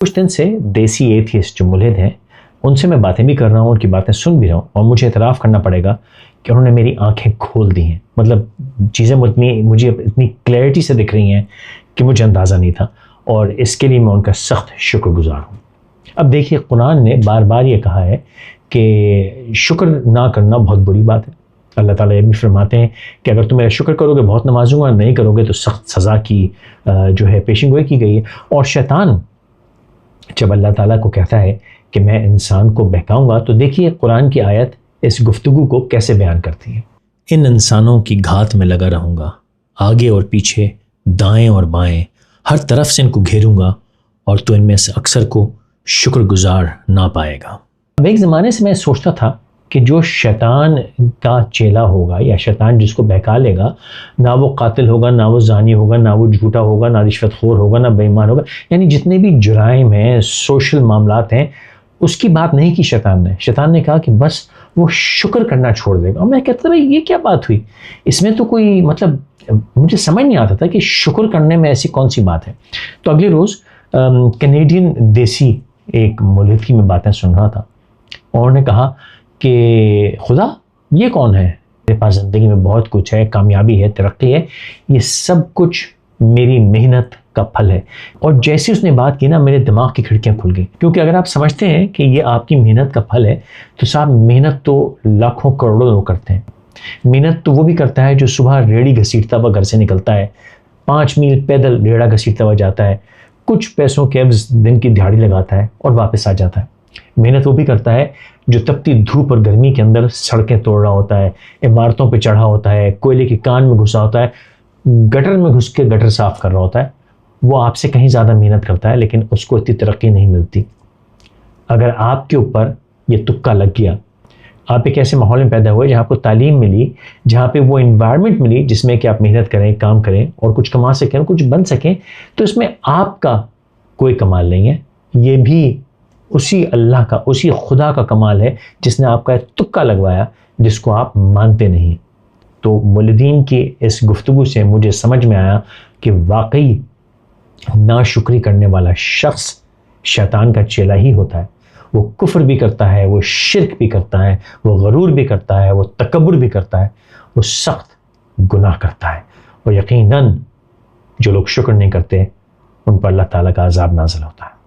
کچھ دن سے دیسی ایتھیسٹ جو ملحد ہیں ان سے میں باتیں بھی کر رہا ہوں، ان کی باتیں سن بھی رہا ہوں، اور مجھے اعتراف کرنا پڑے گا کہ انہوں نے میری آنکھیں کھول دی ہیں. مطلب چیزیں مجھے اتنی کلیئرٹی سے دکھ رہی ہیں کہ مجھے اندازہ نہیں تھا، اور اس کے لیے میں ان کا سخت شکر گزار ہوں. اب دیکھیے، قرآن نے بار بار یہ کہا ہے کہ شکر نہ کرنا بہت بری بات ہے. اللہ تعالیٰ یہ بھی فرماتے ہیں کہ اگر تم میرا شکر کرو گے بہت نوازوں گا، نہیں کرو گے تو سخت سزا کی جو ہے پیشن گوئی کی گئی ہے. اور شیطان جب اللہ تعالیٰ کو کہتا ہے کہ میں انسان کو بہکاؤں گا، تو دیکھیے قرآن کی آیت اس گفتگو کو کیسے بیان کرتی ہے. ان انسانوں کی گھات میں لگا رہوں گا، آگے اور پیچھے، دائیں اور بائیں، ہر طرف سے ان کو گھیروں گا، اور تو ان میں سے اکثر کو شکر گزار نہ پائے گا. اب ایک زمانے سے میں سوچتا تھا کہ جو شیطان کا چیلا ہوگا یا شیطان جس کو بہکا لے گا، نہ وہ قاتل ہوگا، نہ وہ زانی ہوگا، نہ وہ جھوٹا ہوگا، نہ رشوت خور ہوگا، نہ بے ایمان ہوگا. یعنی جتنے بھی جرائم ہیں، سوشل معاملات ہیں، اس کی بات نہیں کی شیطان نے. شیطان نے کہا کہ بس وہ شکر کرنا چھوڑ دے گا. اور میں کہتا تھا یہ کیا بات ہوئی؟ اس میں تو کوئی مطلب مجھے سمجھ نہیں آتا تھا کہ شکر کرنے میں ایسی کون سی بات ہے. تو اگلے روز کینیڈین دیسی ایک ملحد کی میں باتیں سن رہا تھا، اور انہوں نے کہا کہ خدا یہ کون ہے؟ میرے پاس زندگی میں بہت کچھ ہے، کامیابی ہے، ترقی ہے، یہ سب کچھ میری محنت کا پھل ہے. اور جیسے اس نے بات کی نا، میرے دماغ کی کھڑکیاں کھل گئی. کیونکہ اگر آپ سمجھتے ہیں کہ یہ آپ کی محنت کا پھل ہے، تو صاحب محنت تو لاکھوں کروڑوں لوگ کرتے ہیں. محنت تو وہ بھی کرتا ہے جو صبح ریڑھی گھسیٹتا ہوا گھر سے نکلتا ہے، 5 میل پیدل ریڑھا گھسیٹتا ہوا جاتا ہے، کچھ پیسوں کے عوض دن کی دہاڑی لگاتا ہے اور واپس آ جاتا ہے. محنت وہ بھی کرتا ہے جو تپتی دھوپ اور گرمی کے اندر سڑکیں توڑ رہا ہوتا ہے، عمارتوں پہ چڑھا ہوتا ہے، کوئلے کے کان میں گھسا ہوتا ہے، گٹر میں گھس کے گٹر صاف کر رہا ہوتا ہے. وہ آپ سے کہیں زیادہ محنت کرتا ہے، لیکن اس کو اتنی ترقی نہیں ملتی. اگر آپ کے اوپر یہ تکا لگ گیا، آپ ایک ایسے ماحول میں پیدا ہوئے جہاں آپ کو تعلیم ملی، جہاں پہ وہ انوائرمنٹ ملی جس میں کہ آپ محنت کریں، کام کریں اور کچھ کما سکیں، کچھ بن سکیں، تو اس میں آپ کا کوئی کمال نہیں ہے. یہ بھی اسی اللہ کا، اسی خدا کا کمال ہے جس نے آپ کا ایک تکا لگوایا جس کو آپ مانتے نہیں. تو ملحدین کی اس گفتگو سے مجھے سمجھ میں آیا کہ واقعی ناشکری کرنے والا شخص شیطان کا چیلا ہی ہوتا ہے. وہ کفر بھی کرتا ہے، وہ شرک بھی کرتا ہے، وہ غرور بھی کرتا ہے، وہ تکبر بھی کرتا ہے، وہ سخت گناہ کرتا ہے. اور یقیناً جو لوگ شکر نہیں کرتے ان پر اللہ تعالیٰ کا عذاب نازل ہوتا ہے.